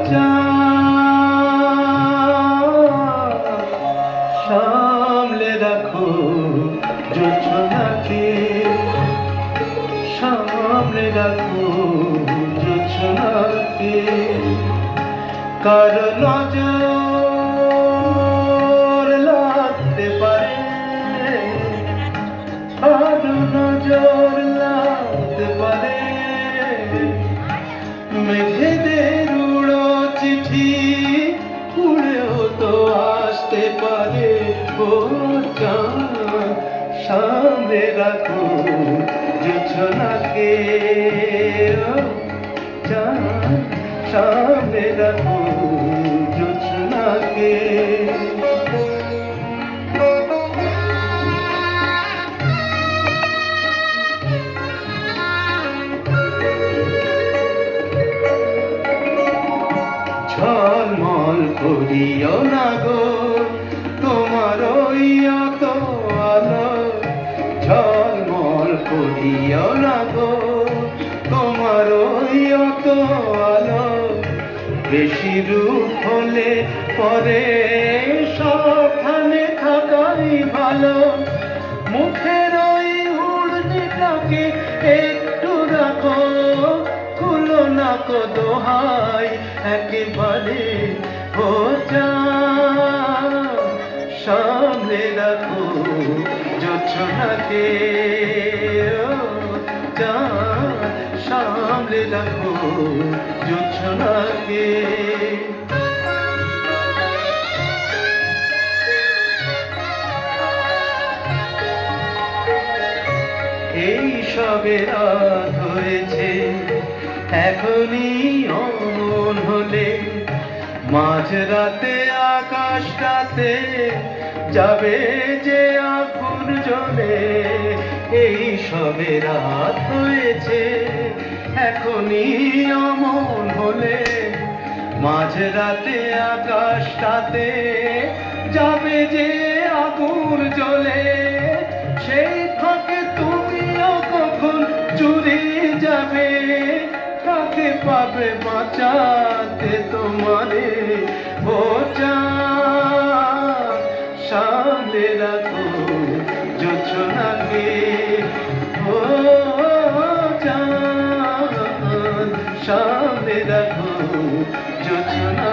চাঁদ সামলে রাখো জোছনাকে, সামলে রাখো জোছনাকে। কারো নজর লাগতে পারে, কারো নজর লাগতে পারে। মেঘেদের উড়ো চিঠি উড়েও তো আসতে পারে। ও চাঁদ সামনে রাখো জোছনাকে, ও চাঁদ সামনে রাখো জোছনাকে। ঝলমল করিও না গো তোমার ওই অত আলো, ঝলমল করিও না গো তোমার ওই অত আলো। বেশি রূপ হলে পরে সাবধানে থাকাই ভালো। মুখের ওই উড়নিটাকে একটু রাখো, খুলো না কো দোহাই একেবারে। ও চাঁদ সামনে রাখো জোছনাকে, ও চাঁদ সামনে রাখো জোছনাকে। এই সবে রাত হয়েছে এখনই অমন হলে, মাঝরাতে আকাশটাতে যাবে যে আগুন জ্বলে। এই সবে রাত হয়েছে এখনই অমন হলে, মাঝরাতে আকাশটাতে যাবে যে আগুন জ্বলে। সেই ফাঁকে তুমিও কখন চুরি যাবে, কাকে পাবে বাঁচাতে তোমারে। ও চাঁদ সামনে রাখো জোছনাকে, ও চাঁদ সামনে রাখো জোছনা।